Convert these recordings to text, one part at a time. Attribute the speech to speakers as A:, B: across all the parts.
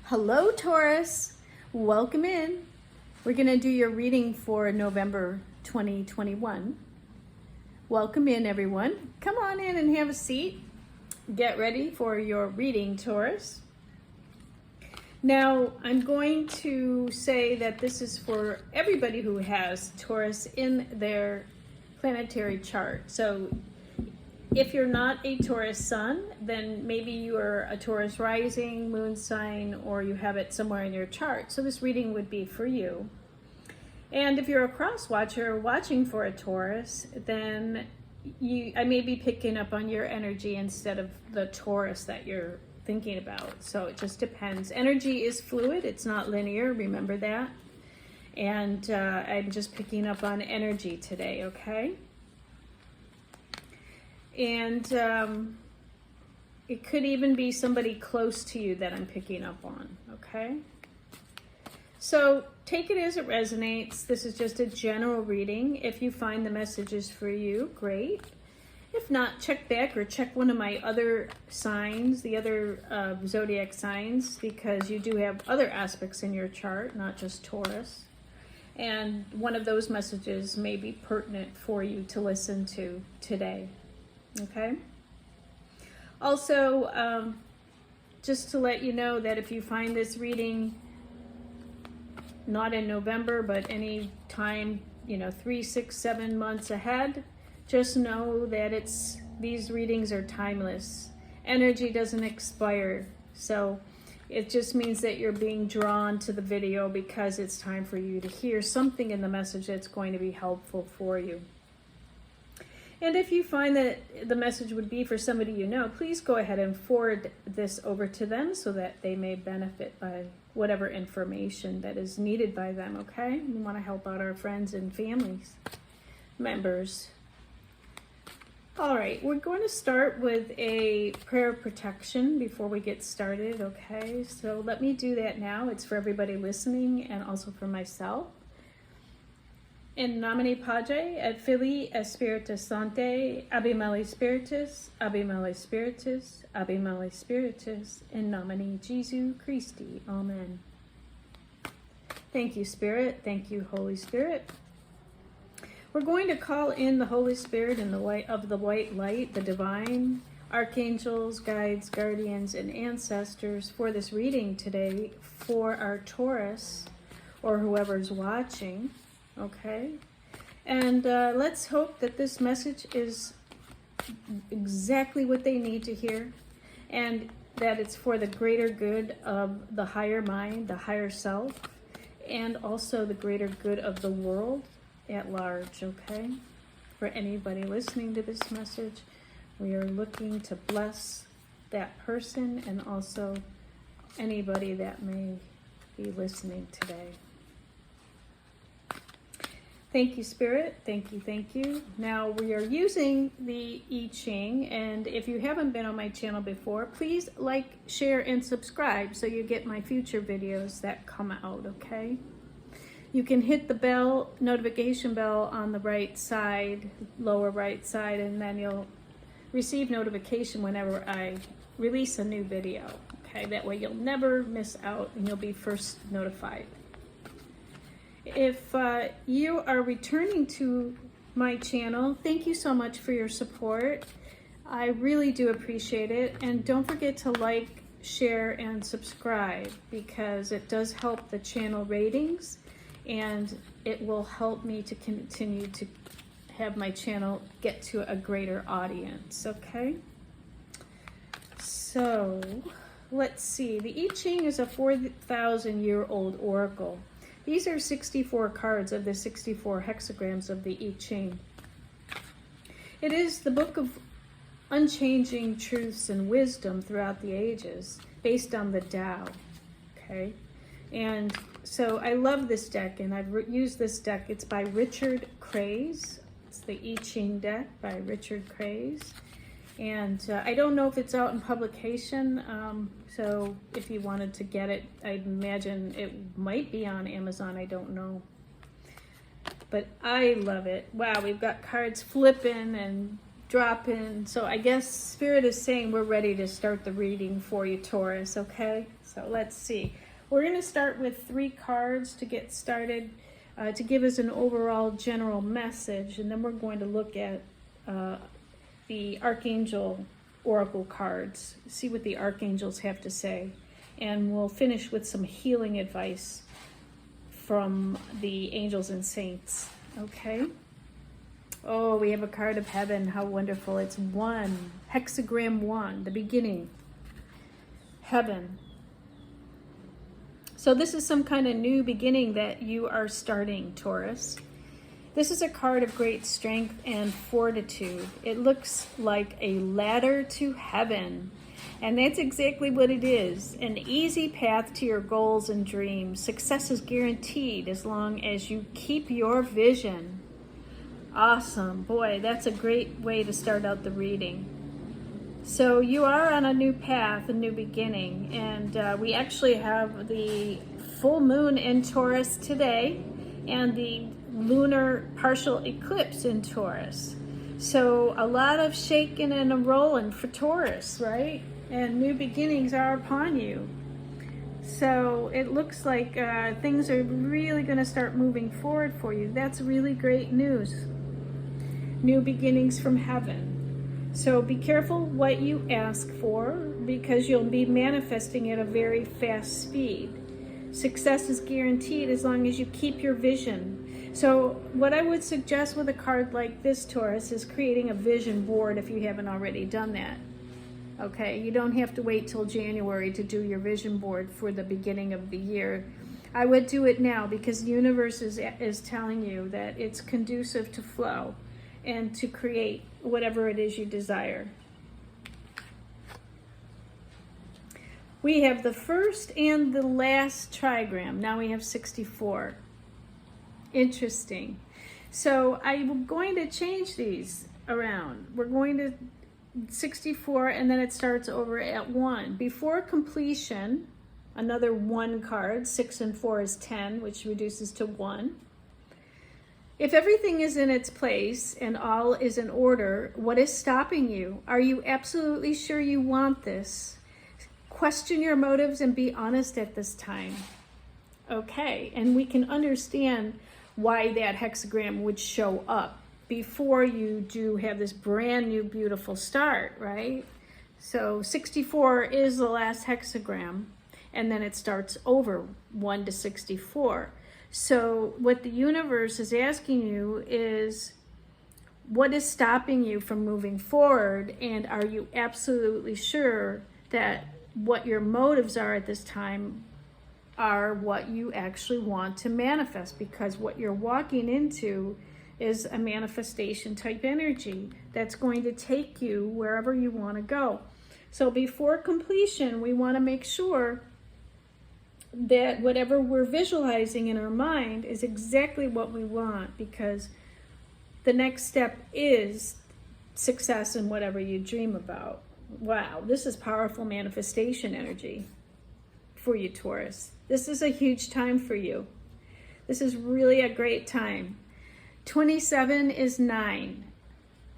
A: Hello, Taurus. Welcome in. We're going to do your reading for November 2021. Welcome in, everyone. Come on in and have a seat. Get ready for your reading, Taurus. Now, I'm going to say that this is for everybody who has Taurus in their planetary chart. So if you're not a Taurus sun, then maybe you are a Taurus rising, moon sign, or you have it somewhere in your chart. So this reading would be for you. And if you're a cross watcher watching for a Taurus, then I may be picking up on your energy instead of the Taurus that you're thinking about. So it just depends. Energy is fluid. It's not linear. Remember that. And I'm just picking up on energy today, okay? And it could even be somebody close to you that I'm picking up on, okay? So take it as it resonates. This is just a general reading. If you find the message is for you, great. If not, check back or check one of my other signs, the other zodiac signs, because you do have other aspects in your chart, not just Taurus. And one of those messages may be pertinent for you to listen to today. Okay. Also, just to let you know that if you find this reading not in November, but any time, 3, 6, 7 months ahead, just know that these readings are timeless. Energy doesn't expire. So it just means that you're being drawn to the video because it's time for you to hear something in the message that's going to be helpful for you. And if you find that the message would be for somebody you know, please go ahead and forward this over to them so that they may benefit by whatever information that is needed by them, okay? We want to help out our friends and families, members. All right, we're going to start with a prayer of protection before we get started, okay? So let me do that now. It's for everybody listening and also for myself. In nomine Padre, et Filii, et Spiritus Sancti, Abimeli Spiritus, Abimeli Spiritus, Abimeli Spiritus, in nomine Jesu Christi. Amen. Thank you, Spirit. Thank you, Holy Spirit. We're going to call in the Holy Spirit in the light of the white light, the divine archangels, guides, guardians, and ancestors for this reading today for our Taurus or whoever's watching. Okay, and let's hope that this message is exactly what they need to hear and that it's for the greater good of the higher mind, the higher self, and also the greater good of the world at large, okay? For anybody listening to this message, we are looking to bless that person and also anybody that may be listening today. Thank you, Spirit. Thank you, thank you. Now we are using the I Ching, and if you haven't been on my channel before, please like, share, and subscribe so you get my future videos that come out, okay? You can hit the bell, notification bell on the right side, lower right side, and then you'll receive notification whenever I release a new video, okay? That way you'll never miss out and you'll be first notified. If you are returning to my channel, thank you so much for your support. I really do appreciate it. And don't forget to like, share, and subscribe because it does help the channel ratings and it will help me to continue to have my channel get to a greater audience, okay? So, let's see. The I Ching is a 4,000-year-old oracle. These are 64 cards of the 64 hexagrams of the I Ching. It is the book of unchanging truths and wisdom throughout the ages, based on the Tao, okay? And so I love this deck, and I've used this deck. It's by Richard Craze. It's the I Ching deck by Richard Craze. And I don't know if it's out in publication, so if you wanted to get it, I imagine it might be on Amazon, I don't know. But I love it. Wow, we've got cards flipping and drop in. So I guess Spirit is saying we're ready to start the reading for you, Taurus, okay? So let's see. We're going to start with 3 cards to get started, to give us an overall general message, and then we're going to look at the Archangel Oracle cards, see what the Archangels have to say, and we'll finish with some healing advice from the angels and saints, okay? Oh, we have a card of heaven. How wonderful. It's 1, hexagram 1, the beginning. Heaven. So this is some kind of new beginning that you are starting, Taurus. This is a card of great strength and fortitude. It looks like a ladder to heaven. And that's exactly what it is. An easy path to your goals and dreams. Success is guaranteed as long as you keep your vision. Awesome. Boy, that's a great way to start out the reading. So you are on a new path, a new beginning, and we actually have the full moon in Taurus today and the lunar partial eclipse in Taurus. So a lot of shaking and a rolling for Taurus, right? And new beginnings are upon you. So it looks like things are really going to start moving forward for you. That's really great news. New beginnings from heaven. So be careful what you ask for, because you'll be manifesting at a very fast speed. Success is guaranteed as long as you keep your vision. So what I would suggest with a card like this, Taurus, is creating a vision board if you haven't already done that. Okay, you don't have to wait till January to do your vision board for the beginning of the year. I would do it now because the universe is telling you that it's conducive to flow and to create whatever it is you desire. We have the first and the last trigram. Now we have 64. Interesting. So I'm going to change these around. We're going to 64, and then it starts over at 1. Before completion, another 1 card. 6 and 4 is 10, which reduces to 1. If everything is in its place and all is in order, what is stopping you? Are you absolutely sure you want this? Question your motives and be honest at this time. Okay, and we can understand why that hexagram would show up before you do have this brand new beautiful start, right? So 64 is the last hexagram, and then it starts over 1 to 64. So what the universe is asking you is, what is stopping you from moving forward? And are you absolutely sure that what your motives are at this time are what you actually want to manifest? Because what you're walking into is a manifestation type energy that's going to take you wherever you want to go. So before completion, we want to make sure that whatever we're visualizing in our mind is exactly what we want, because the next step is success in whatever you dream about. Wow, this is powerful manifestation energy for you, Taurus. This is a huge time for you. This is really a great time. 27 is 9.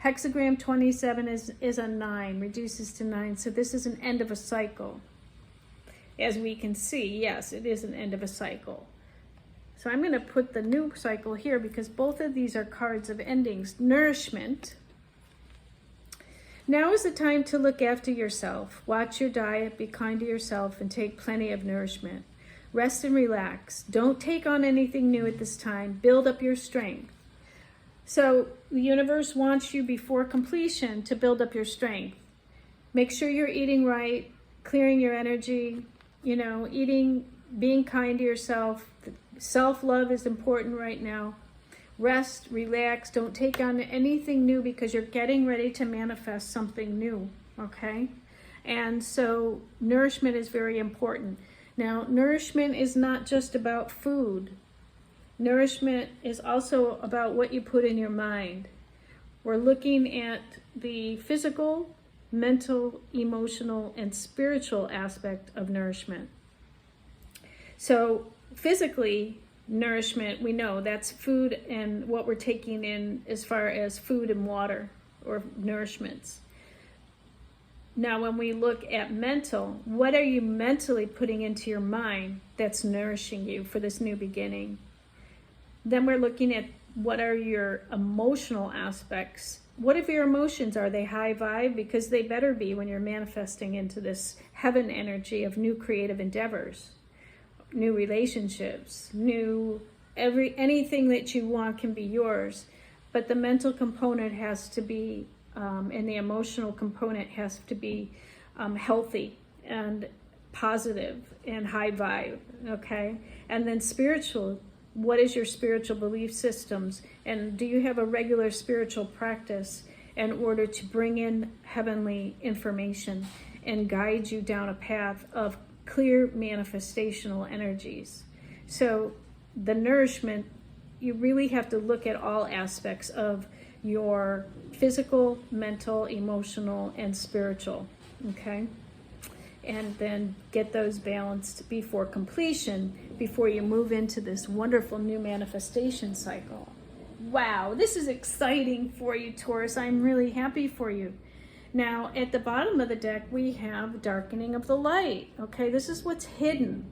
A: Hexagram 27 is a 9, reduces to 9. So this is an end of a cycle. As we can see, yes, it is an end of a cycle. So I'm going to put the new cycle here because both of these are cards of endings. Nourishment. Now is the time to look after yourself. Watch your diet, be kind to yourself, and take plenty of nourishment. Rest and relax. Don't take on anything new at this time. Build up your strength. So the universe wants you before completion to build up your strength. Make sure you're eating right, clearing your energy, eating, being kind to yourself. Self-love is important right now. Rest, relax, don't take on anything new because you're getting ready to manifest something new, okay? And so nourishment is very important. Now, nourishment is not just about food. Nourishment is also about what you put in your mind. We're looking at the physical, mental, emotional, and spiritual aspect of nourishment. So physically, nourishment, we know that's food and what we're taking in as far as food and water. or nourishments. Now, when we look at mental, what are you mentally putting into your mind that's nourishing you for this new beginning? Then we're looking at what are your emotional aspects. What if your emotions, are they high vibe? Because they better be when you're manifesting into this heaven energy of new creative endeavors, new relationships, anything that you want can be yours. But the mental component has to be, and the emotional component has to be healthy and positive and high vibe, okay? And then spiritual. What is your spiritual belief systems? And do you have a regular spiritual practice in order to bring in heavenly information and guide you down a path of clear manifestational energies? So the nourishment, you really have to look at all aspects of your physical, mental, emotional, and spiritual, okay? And then get those balanced before completion, before you move into this wonderful new manifestation cycle. Wow, this is exciting for you, Taurus. I'm really happy for you. Now, at the bottom of the deck, we have darkening of the light. Okay, this is what's hidden.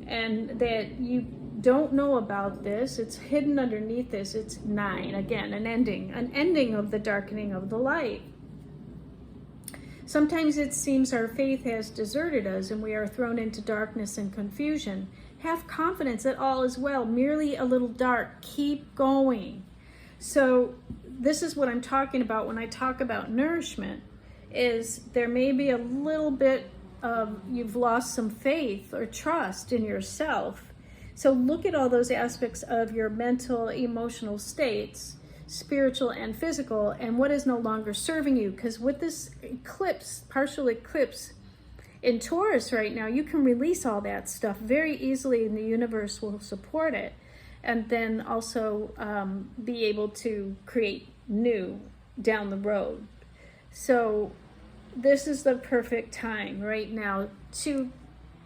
A: And that you don't know about this. It's hidden underneath this. It's 9. Again, an ending of the darkening of the light. Sometimes it seems our faith has deserted us and we are thrown into darkness and confusion. Have confidence that all is well, merely a little dark. Keep going. So this is what I'm talking about when I talk about nourishment, is there may be a little bit of you've lost some faith or trust in yourself. So look at all those aspects of your mental, emotional states, spiritual and physical, and what is no longer serving you. Because with this eclipse, partial eclipse in Taurus right now, you can release all that stuff very easily and the universe will support it. And then also be able to create new down the road. So this is the perfect time right now to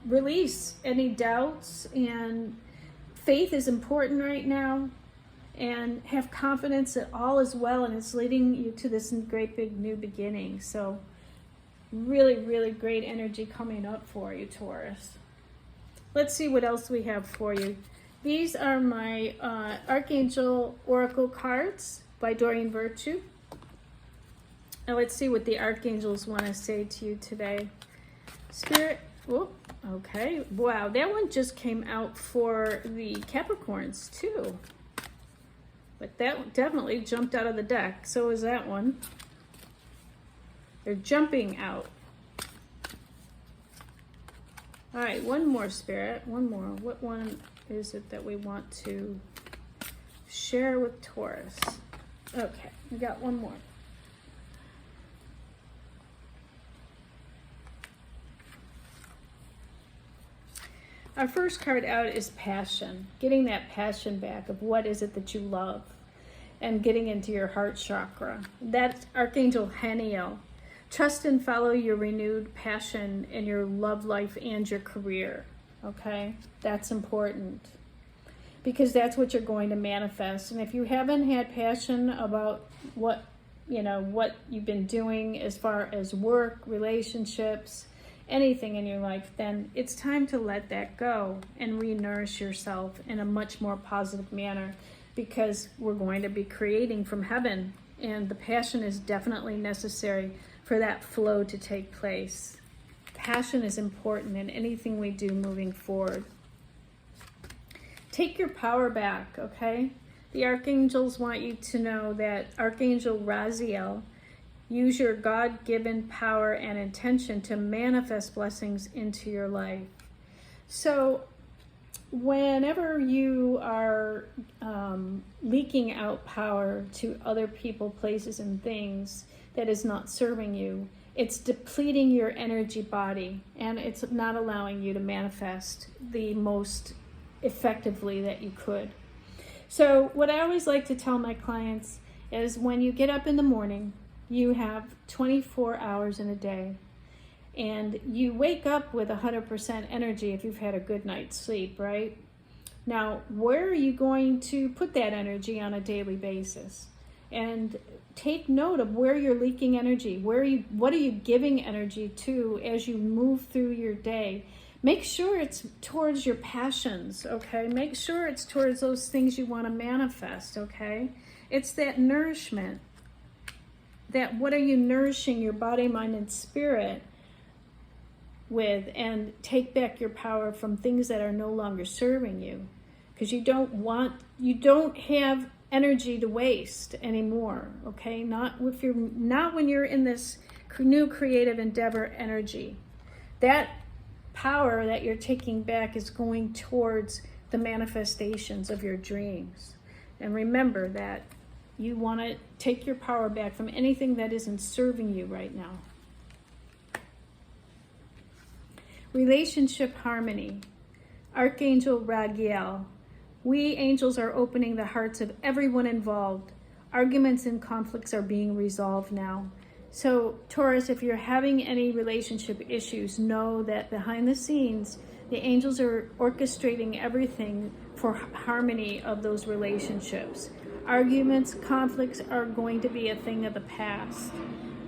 A: release any doubts, and faith is important right now. And have confidence that all is well and it's leading you to this great big new beginning. So really, really great energy coming up for you, Taurus. Let's see what else we have for you. These are my Archangel Oracle cards by Doreen Virtue. Now let's see what the Archangels want to say to you today. Spirit, oh, okay. Wow, that one just came out for the Capricorns too. But that definitely jumped out of the deck. So is that one. They're jumping out. All right, one more, Spirit. One more. What one is it that we want to share with Taurus? Okay, we got one more. Our first card out is passion. Getting that passion back of what is it that you love, and getting into your heart chakra. That's Archangel Raziel. Trust and follow your renewed passion in your love life and your career. Okay? That's important. Because that's what you're going to manifest. And if you haven't had passion about what you've been doing as far as work, relationships, anything in your life, then it's time to let that go and re-nourish yourself in a much more positive manner, because we're going to be creating from heaven, and the passion is definitely necessary for that flow to take place. Passion is important in anything we do moving forward. Take your power back, okay? The archangels want you to know that Archangel Raziel, use your God-given power and intention to manifest blessings into your life. So whenever you are leaking out power to other people, places, and things that is not serving you, it's depleting your energy body, and it's not allowing you to manifest the most effectively that you could. So what I always like to tell my clients is, when you get up in the morning, you have 24 hours in a day, and you wake up with 100% energy if you've had a good night's sleep, right? Now, where are you going to put that energy on a daily basis? And take note of where you're leaking energy, what are you giving energy to as you move through your day. Make sure it's towards your passions, okay? Make sure it's towards those things you want to manifest, okay? It's that nourishment. That what are you nourishing your body, mind, and spirit with, and take back your power from things that are no longer serving you. Because you don't have energy to waste anymore, okay? Not when you're in this new creative endeavor energy. That power that you're taking back is going towards the manifestations of your dreams. And remember that you want to take your power back from anything that isn't serving you right now. Relationship harmony. Archangel Raziel. We angels are opening the hearts of everyone involved. Arguments and conflicts are being resolved now. So, Taurus, if you're having any relationship issues, know that behind the scenes, the angels are orchestrating everything for harmony of those relationships. Arguments, conflicts are going to be a thing of the past.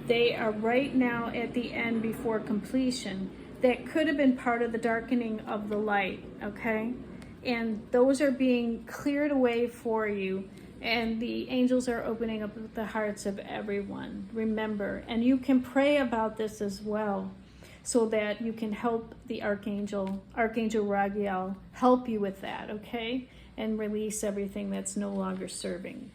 A: They are right now at the end before completion. That could have been part of the darkening of the light, okay? And those are being cleared away for you. And the angels are opening up the hearts of everyone. Remember, and you can pray about this as well, so that you can help the Archangel Raziel, help you with that, okay? And release everything that's no longer serving.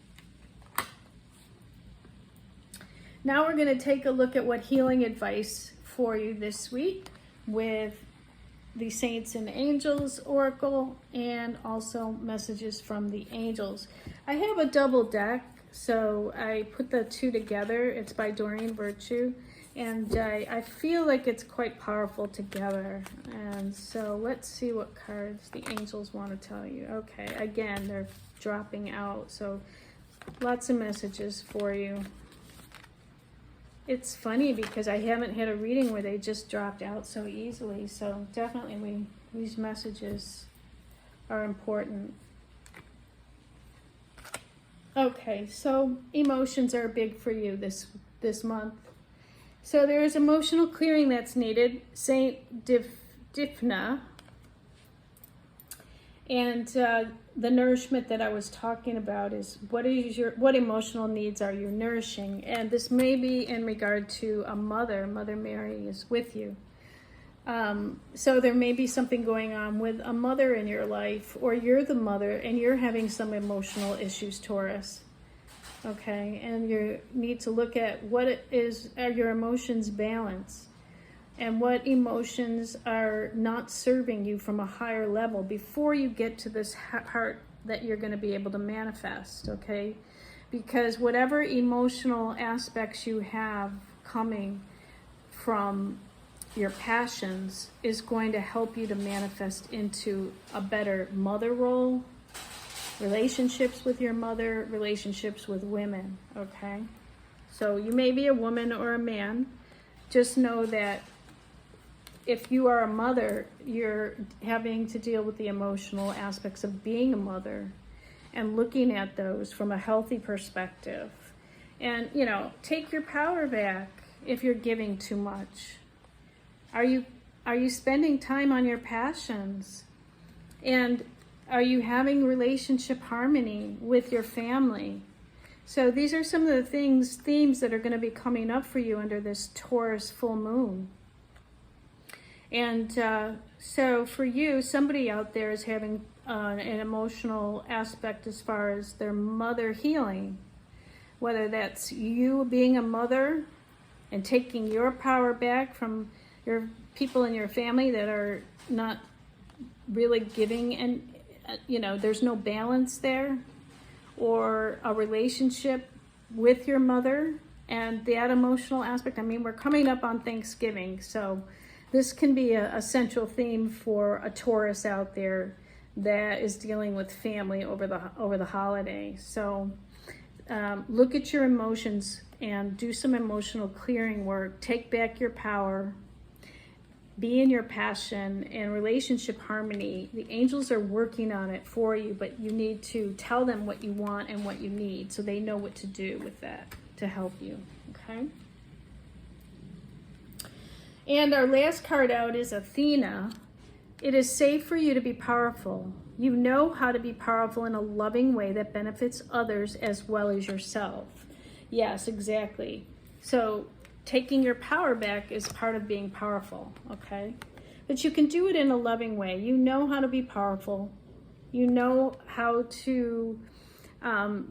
A: Now we're going to take a look at what healing advice for you this week with the Saints and Angels Oracle, and also messages from the angels. I have a double deck, so I put the two together. It's by Doreen Virtue, and I feel like it's quite powerful together. And so let's see what cards the angels want to tell you. Okay, again, they're dropping out, so lots of messages for you. It's funny because I haven't had a reading where they just dropped out so easily. So definitely these messages are important. Okay, so emotions are big for you this month. So there is emotional clearing that's needed. Saint Difna. And the nourishment that I was talking about is what emotional needs are you nourishing? And this may be in regard to a mother. Mother Mary is with you. So there may be something going on with a mother in your life, or you're the mother and you're having some emotional issues, Taurus. Okay, and you need to look at are your emotions balanced? And what emotions are not serving you from a higher level before you get to this heart that you're going to be able to manifest, okay? Because whatever emotional aspects you have coming from your passions is going to help you to manifest into a better mother role, relationships with your mother, relationships with women, okay? So you may be a woman or a man. Just know that if you are a mother, you're having to deal with the emotional aspects of being a mother and looking at those from a healthy perspective. And, take your power back if you're giving too much. Are you spending time on your passions? And are you having relationship harmony with your family? So these are some of the themes that are going to be coming up for you under this Taurus full moon. And so for you, somebody out there is having an emotional aspect as far as their mother healing, whether that's you being a mother and taking your power back from your people in your family that are not really giving, and there's no balance there, or a relationship with your mother and that emotional aspect. I mean, we're coming up on Thanksgiving, so this can be a central theme for a Taurus out there that is dealing with family over the holiday. So look at your emotions and do some emotional clearing work. Take back your power. Be in your passion and relationship harmony. The angels are working on it for you, but you need to tell them what you want and what you need so they know what to do with that. to help you, okay? And our last card out is Athena. It is safe for you to be powerful. You know how to be powerful in a loving way that benefits others as well as yourself. Yes, exactly. So taking your power back is part of being powerful, okay? But you can do it in a loving way. You know how to be powerful. You know how to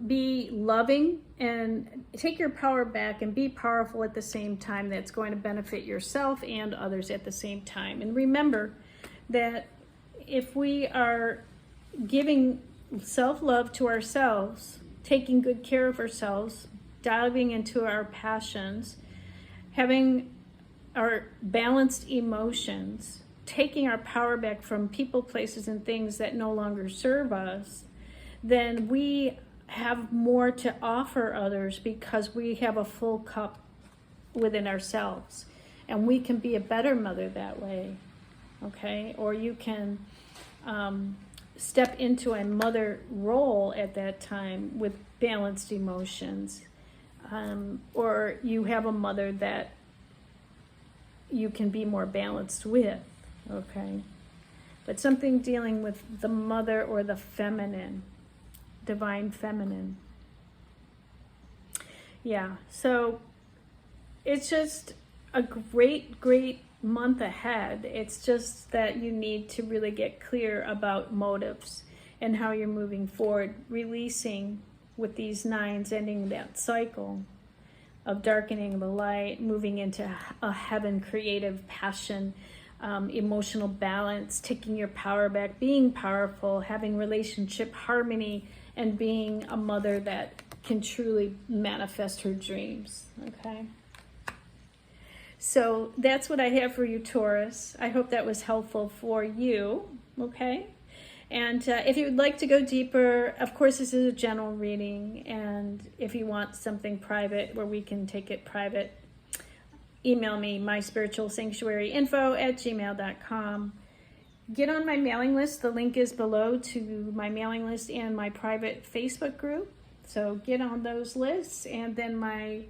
A: be loving and take your power back and be powerful at the same time. That's going to benefit yourself and others at the same time. And remember that if we are giving self-love to ourselves, taking good care of ourselves, diving into our passions, having our balanced emotions, taking our power back from people, places, and things that no longer serve us, then we have more to offer others because we have a full cup within ourselves. And we can be a better mother that way, okay? Or you can step into a mother role at that time with balanced emotions. Or you have a mother that you can be more balanced with, okay? But something dealing with the mother or the feminine, divine feminine. Yeah, so it's just a great, great month ahead. It's just that you need to really get clear about motives and how you're moving forward, releasing with these nines, ending that cycle of darkening the light, moving into a heaven, creative passion, emotional balance, taking your power back, being powerful, having relationship harmony, and being a mother that can truly manifest her dreams, okay? So that's what I have for you, Taurus. I hope that was helpful for you, okay? And if you would like to go deeper, of course, this is a general reading. And if you want something private where we can take it private, email me, myspiritualsanctuaryinfo@gmail.com. Get on my mailing list. The link is below to my mailing list and my private Facebook group. So get on those lists. And then my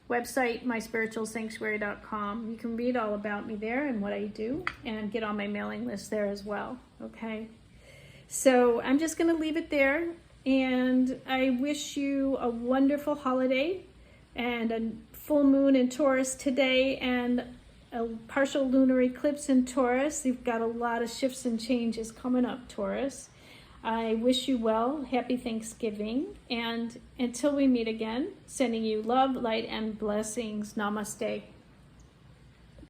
A: website, myspiritualsanctuary.com. You can read all about me there and what I do, and get on my mailing list there as well, okay? So I'm just going to leave it there, and I wish you a wonderful holiday and a full moon in Taurus today and a partial lunar eclipse in Taurus. You've got a lot of shifts and changes coming up, Taurus. I wish you well. Happy Thanksgiving. And until we meet again, sending you love, light, and blessings. Namaste.